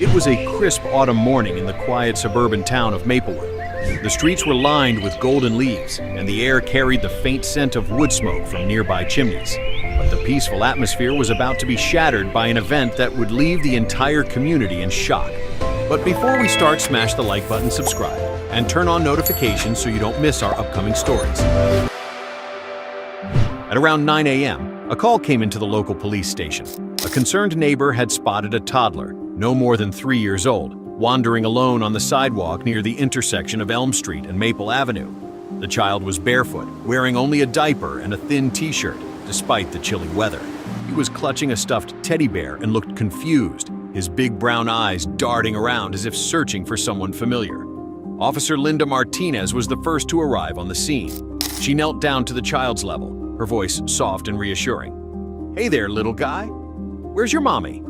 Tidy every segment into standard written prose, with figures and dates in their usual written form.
It was a crisp autumn morning in the quiet suburban town of Maplewood. The streets were lined with golden leaves, and the air carried the faint scent of wood smoke from nearby chimneys. But the peaceful atmosphere was about to be shattered by an event that would leave the entire community in shock. But before we start, smash the like button, subscribe, and turn on notifications so you don't miss our upcoming stories. At around 9 a.m., a call came into the local police station. A concerned neighbor had spotted a toddler, no more than 3 years old, wandering alone on the sidewalk near the intersection of Elm Street and Maple Avenue. The child was barefoot, wearing only a diaper and a thin t-shirt, despite the chilly weather. He was clutching a stuffed teddy bear and looked confused, his big brown eyes darting around as if searching for someone familiar. Officer Linda Martinez was the first to arrive on the scene. She knelt down to the child's level, her voice soft and reassuring. "Hey there, little guy. Where's your mommy?"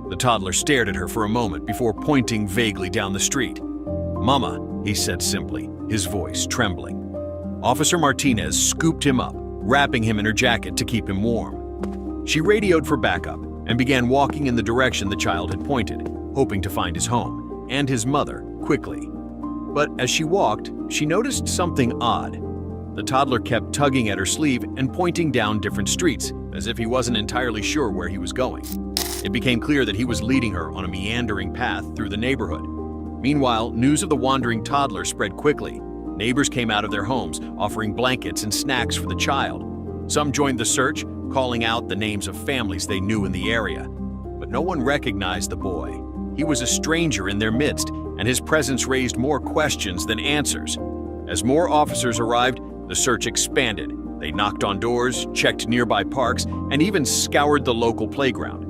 The toddler stared at her for a moment before pointing vaguely down the street. "Mama," he said simply, his voice trembling. Officer Martinez scooped him up, wrapping him in her jacket to keep him warm. She radioed for backup and began walking in the direction the child had pointed, hoping to find his home and his mother quickly. But as she walked, she noticed something odd. The toddler kept tugging at her sleeve and pointing down different streets, as if he wasn't entirely sure where he was going. It became clear that he was leading her on a meandering path through the neighborhood. Meanwhile, news of the wandering toddler spread quickly. Neighbors came out of their homes, offering blankets and snacks for the child. Some joined the search, calling out the names of families they knew in the area. But no one recognized the boy. He was a stranger in their midst, and his presence raised more questions than answers. As more officers arrived, the search expanded. They knocked on doors, checked nearby parks, and even scoured the local playground.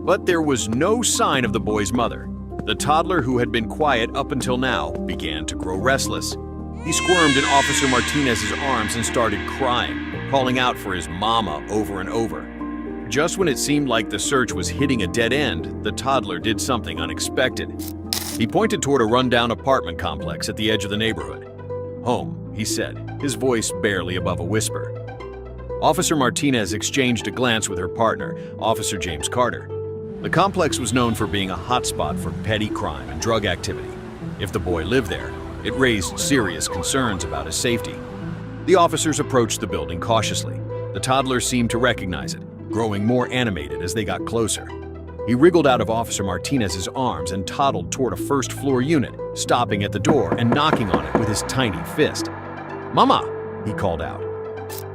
But there was no sign of the boy's mother. The toddler, who had been quiet up until now, began to grow restless. He squirmed in Officer Martinez's arms and started crying, calling out for his mama over and over. Just when it seemed like the search was hitting a dead end, the toddler did something unexpected. He pointed toward a rundown apartment complex at the edge of the neighborhood. "Home," he said, his voice barely above a whisper. Officer Martinez exchanged a glance with her partner, Officer James Carter. The complex was known for being a hotspot for petty crime and drug activity. If the boy lived there, it raised serious concerns about his safety. The officers approached the building cautiously. The toddler seemed to recognize it, growing more animated as they got closer. He wriggled out of Officer Martinez's arms and toddled toward a first-floor unit, stopping at the door and knocking on it with his tiny fist. "Mama!" he called out.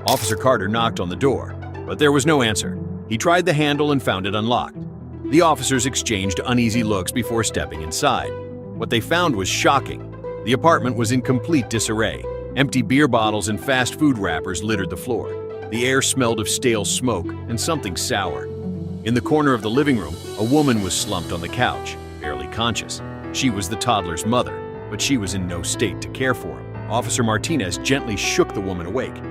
Officer Carter knocked on the door, but there was no answer. He tried the handle and found it unlocked. The officers exchanged uneasy looks before stepping inside. What they found was shocking. The apartment was in complete disarray. Empty beer bottles and fast food wrappers littered the floor. The air smelled of stale smoke and something sour. In the corner of the living room, a woman was slumped on the couch, barely conscious. She was the toddler's mother, but she was in no state to care for him. Officer Martinez gently shook the woman awake.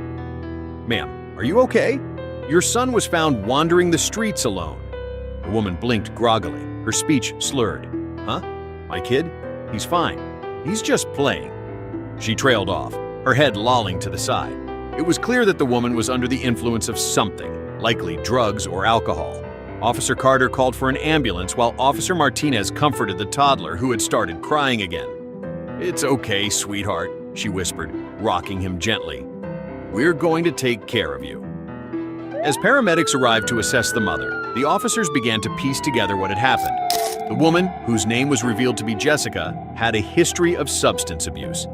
"Ma'am, are you okay? Your son was found wandering the streets alone." The woman blinked groggily, her speech slurred. "Huh? My kid? He's fine. He's just playing." She trailed off, her head lolling to the side. It was clear that the woman was under the influence of something, likely drugs or alcohol. Officer Carter called for an ambulance while Officer Martinez comforted the toddler who had started crying again. "It's okay, sweetheart," she whispered, rocking him gently. "We're going to take care of you." As paramedics arrived to assess the mother, the officers began to piece together what had happened. The woman, whose name was revealed to be Jessica, had a history of substance abuse.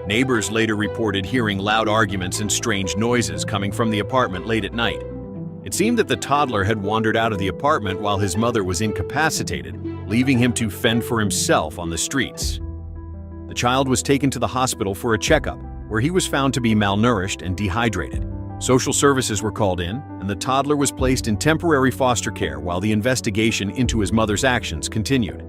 Neighbors later reported hearing loud arguments and strange noises coming from the apartment late at night. It seemed that the toddler had wandered out of the apartment while his mother was incapacitated, leaving him to fend for himself on the streets. The child was taken to the hospital for a checkup, where he was found to be malnourished and dehydrated. Social services were called in, and the toddler was placed in temporary foster care while the investigation into his mother's actions continued.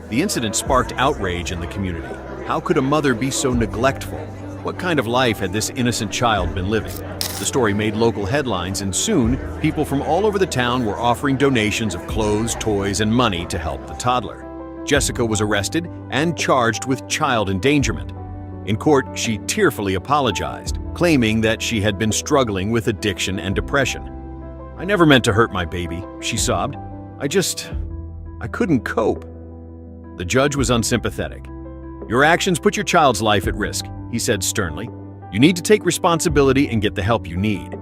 The incident sparked outrage in the community. How could a mother be so neglectful? What kind of life had this innocent child been living? The story made local headlines, and soon, people from all over the town were offering donations of clothes, toys, and money to help the toddler. Jessica was arrested and charged with child endangerment. In court, she tearfully apologized, claiming that she had been struggling with addiction and depression. "I never meant to hurt my baby," she sobbed. I couldn't cope." The judge was unsympathetic. "Your actions put your child's life at risk," he said sternly. "You need to take responsibility and get the help you need."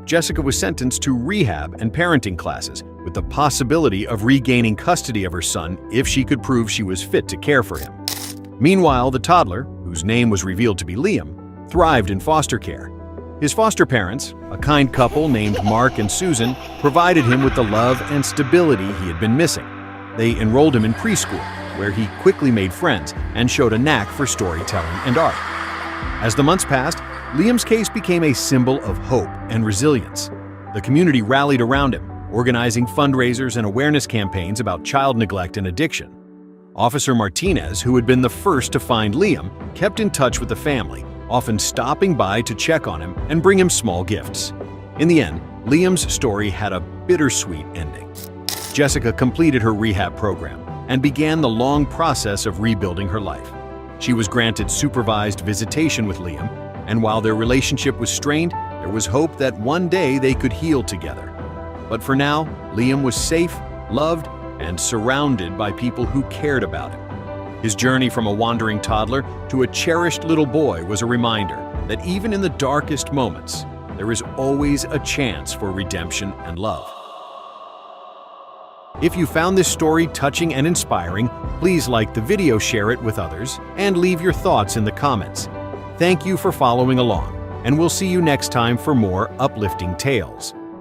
Jessica was sentenced to rehab and parenting classes, with the possibility of regaining custody of her son if she could prove she was fit to care for him. Meanwhile, the toddler, whose name was revealed to be Liam, thrived in foster care. His foster parents, a kind couple named Mark and Susan, provided him with the love and stability he had been missing. They enrolled him in preschool, where he quickly made friends and showed a knack for storytelling and art. As the months passed, Liam's case became a symbol of hope and resilience. The community rallied around him, organizing fundraisers and awareness campaigns about child neglect and addiction. Officer Martinez, who had been the first to find Liam, kept in touch with the family, often stopping by to check on him and bring him small gifts. In the end, Liam's story had a bittersweet ending. Jessica completed her rehab program and began the long process of rebuilding her life. She was granted supervised visitation with Liam, and while their relationship was strained, there was hope that one day they could heal together. But for now, Liam was safe, loved, and surrounded by people who cared about him. His journey from a wandering toddler to a cherished little boy was a reminder that even in the darkest moments, there is always a chance for redemption and love. If you found this story touching and inspiring, please like the video, share it with others, and leave your thoughts in the comments. Thank you for following along, and we'll see you next time for more uplifting tales.